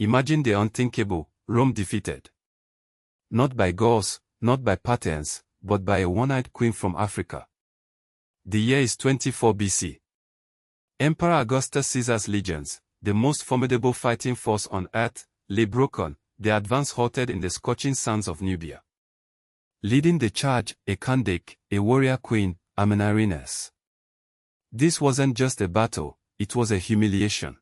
Imagine the unthinkable, Rome defeated. Not by Gauls, not by Parthians, but by a one-eyed queen from Africa. The year is 24 BC. Emperor Augustus Caesar's legions, the most formidable fighting force on earth, lay broken, their advance halted in the scorching sands of Nubia. Leading the charge, a Candake, a warrior queen, Amanirenas. This wasn't just a battle, it was a humiliation.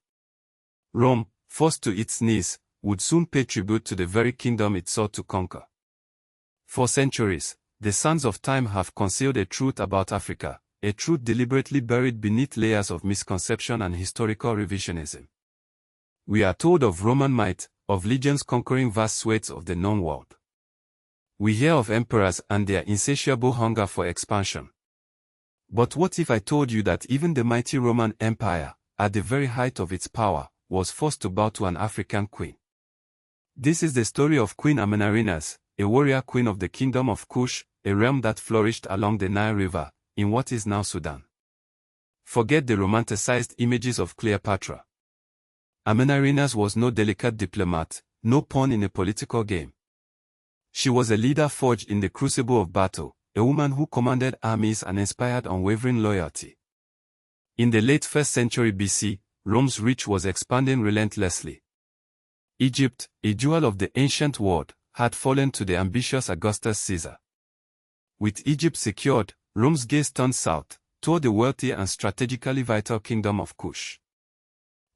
Rome, forced to its knees, would soon pay tribute to the very kingdom it sought to conquer. For centuries, the sands of time have concealed a truth about Africa, a truth deliberately buried beneath layers of misconception and historical revisionism. We are told of Roman might, of legions conquering vast swathes of the known world. We hear of emperors and their insatiable hunger for expansion. But what if I told you that even the mighty Roman Empire, at the very height of its power, was forced to bow to an African queen? This is the story of Queen Amanirenas, a warrior queen of the kingdom of Kush, a realm that flourished along the Nile River, in what is now Sudan. Forget the romanticized images of Cleopatra. Amanirenas was no delicate diplomat, no pawn in a political game. She was a leader forged in the crucible of battle, a woman who commanded armies and inspired unwavering loyalty. In the late 1st century BC, Rome's reach was expanding relentlessly. Egypt, a jewel of the ancient world, had fallen to the ambitious Augustus Caesar. With Egypt secured, Rome's gaze turned south, toward the wealthy and strategically vital kingdom of Kush.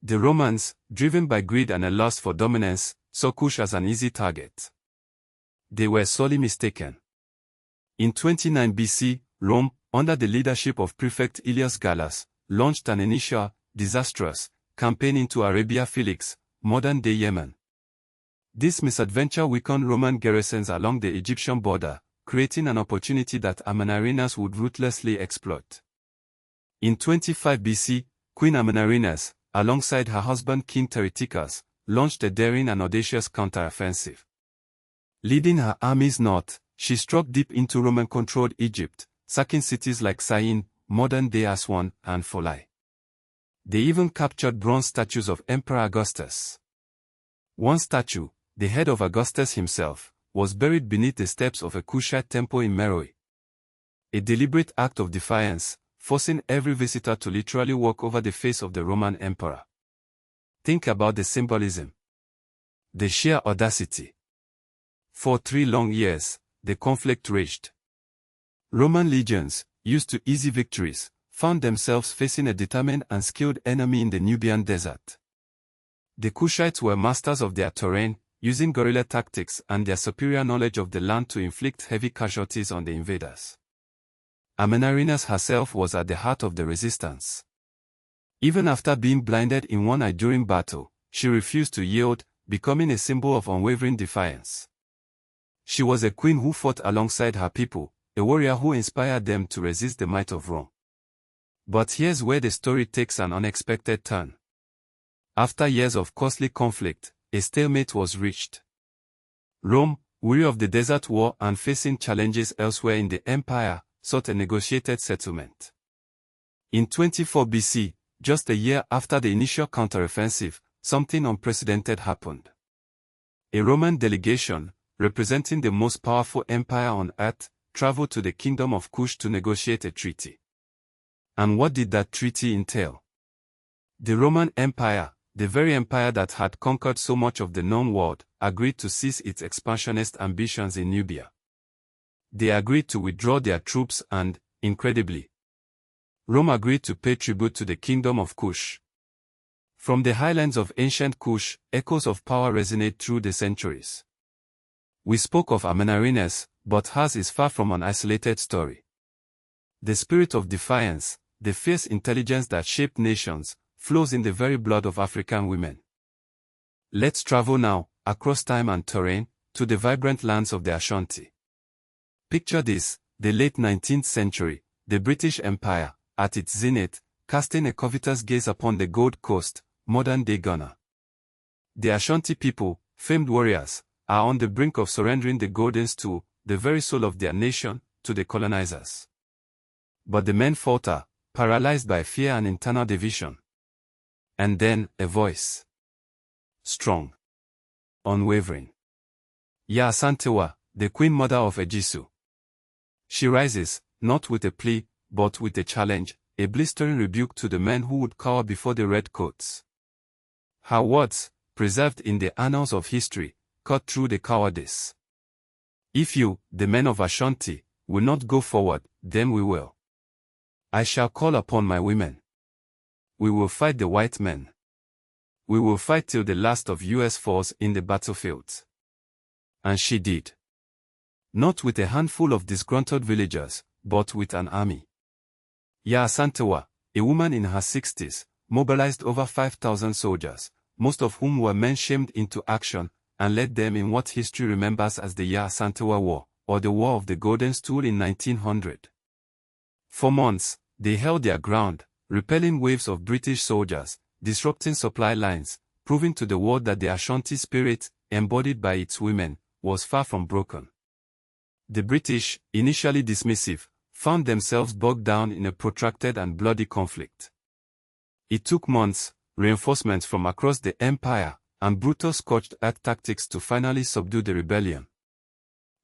The Romans, driven by greed and a lust for dominance, saw Kush as an easy target. They were sorely mistaken. In 29 BC, Rome, under the leadership of Prefect Aelius Gallus, launched an initial, disastrous, campaign into Arabia Felix, modern-day Yemen. This misadventure weakened Roman garrisons along the Egyptian border, creating an opportunity that Amanirenas would ruthlessly exploit. In 25 BC, Queen Amanirenas, alongside her husband King Pteriticus, launched a daring and audacious counteroffensive. Leading her armies north, she struck deep into Roman-controlled Egypt, sacking cities like Syene, modern-day Aswan, and Pholae. They even captured bronze statues of Emperor Augustus. One statue, the head of Augustus himself, was buried beneath the steps of a Kushite temple in Meroe. A deliberate act of defiance, forcing every visitor to literally walk over the face of the Roman emperor. Think about the symbolism. The sheer audacity. For 3 long years, the conflict raged. Roman legions, used to easy victories, found themselves facing a determined and skilled enemy in the Nubian desert. The Kushites were masters of their terrain, using guerrilla tactics and their superior knowledge of the land to inflict heavy casualties on the invaders. Amanirenas herself was at the heart of the resistance. Even after being blinded in one eye during battle, she refused to yield, becoming a symbol of unwavering defiance. She was a queen who fought alongside her people, a warrior who inspired them to resist the might of Rome. But here's where the story takes an unexpected turn. After years of costly conflict, a stalemate was reached. Rome, weary of the desert war and facing challenges elsewhere in the empire, sought a negotiated settlement. In 24 BC, just a year after the initial counteroffensive, something unprecedented happened. A Roman delegation, representing the most powerful empire on earth, traveled to the kingdom of Kush to negotiate a treaty. And what did that treaty entail? The Roman Empire, the very empire that had conquered so much of the known world, agreed to cease its expansionist ambitions in Nubia. They agreed to withdraw their troops and, incredibly, Rome agreed to pay tribute to the kingdom of Kush. From the highlands of ancient Kush, echoes of power resonate through the centuries. We spoke of Amanirenas, but hers is far from an isolated story. The spirit of defiance, the fierce intelligence that shaped nations, flows in the very blood of African women. Let's travel now, across time and terrain, to the vibrant lands of the Ashanti. Picture this, the late 19th century, the British Empire, at its zenith, casting a covetous gaze upon the Gold Coast, modern-day Ghana. The Ashanti people, famed warriors, are on the brink of surrendering the golden stool, the very soul of their nation, to the colonizers. But the men falter, paralyzed by fear and internal division. And then, a voice. Strong, Unwavering. Ya Asantewaa, the Queen Mother of Ejisu. She rises, not with a plea, but with a challenge, a blistering rebuke to the men who would cower before the redcoats. Her words, preserved in the annals of history, cut through the cowardice. If you, the men of Ashanti, will not go forward, then we will. I shall call upon my women. We will fight the white men. We will fight till the last of US falls in the battlefields. And she did. Not with a handful of disgruntled villagers, but with an army. Ya Asantewaa, a woman in her 60s, mobilized over 5,000 soldiers, most of whom were men shamed into action, and led them in what history remembers as the Ya Asantewaa War, or the War of the Golden Stool in 1900. For months, they held their ground, repelling waves of British soldiers, disrupting supply lines, proving to the world that the Ashanti spirit, embodied by its women, was far from broken. The British, initially dismissive, found themselves bogged down in a protracted and bloody conflict. It took months, reinforcements from across the empire, and brutal scorched earth tactics to finally subdue the rebellion.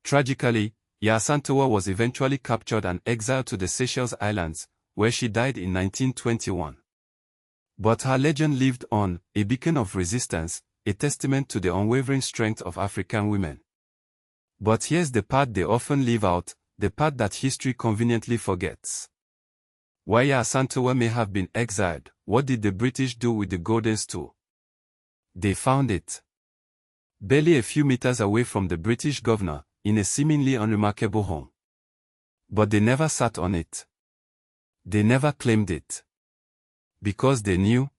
Tragically, Ya Asantewaa was eventually captured and exiled to the Seychelles Islands, where she died in 1921. But her legend lived on, a beacon of resistance, a testament to the unwavering strength of African women. But here's the part they often leave out, the part that history conveniently forgets. While Ya Asantewaa may have been exiled, what did the British do with the Golden Stool? They found it. Barely a few meters away from the British governor, in a seemingly unremarkable home. But they never sat on it. They never claimed it. Because they knew.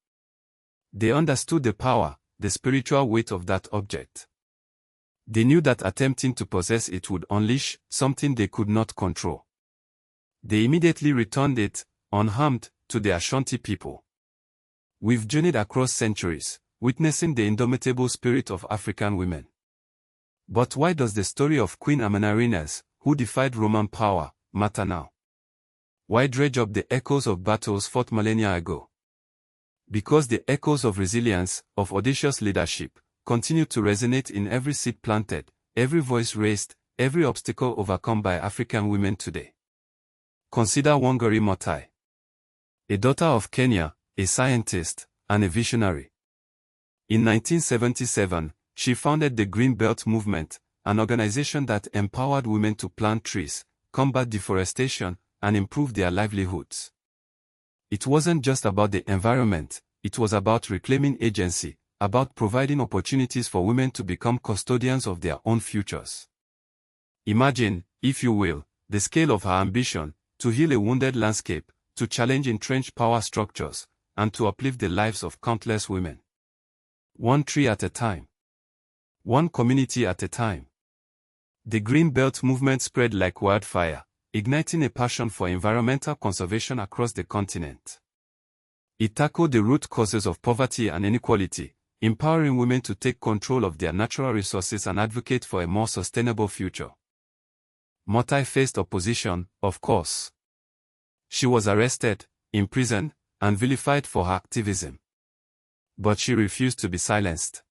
They understood the power, the spiritual weight of that object. They knew that attempting to possess it would unleash something they could not control. They immediately returned it, unharmed, to the Ashanti people. We've journeyed across centuries, witnessing the indomitable spirit of African women. But why does the story of Queen Amanirenas, who defied Roman power, matter now? Why dredge up the echoes of battles fought millennia ago? Because the echoes of resilience, of audacious leadership, continue to resonate in every seed planted, every voice raised, every obstacle overcome by African women today. Consider Wangari Maathai. A daughter of Kenya, a scientist, and a visionary. In 1977, she founded the Green Belt Movement, an organization that empowered women to plant trees, combat deforestation, and improve their livelihoods. It wasn't just about the environment, it was about reclaiming agency, about providing opportunities for women to become custodians of their own futures. Imagine, if you will, the scale of her ambition, to heal a wounded landscape, to challenge entrenched power structures, and to uplift the lives of countless women. One tree at a time. One community at a time. The Green Belt movement spread like wildfire, igniting a passion for environmental conservation across the continent. It tackled the root causes of poverty and inequality, empowering women to take control of their natural resources and advocate for a more sustainable future. Maathai faced opposition, of course. She was arrested, imprisoned, and vilified for her activism. But she refused to be silenced.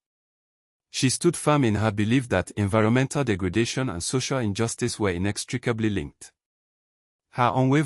She stood firm in her belief that environmental degradation and social injustice were inextricably linked. Her unwavering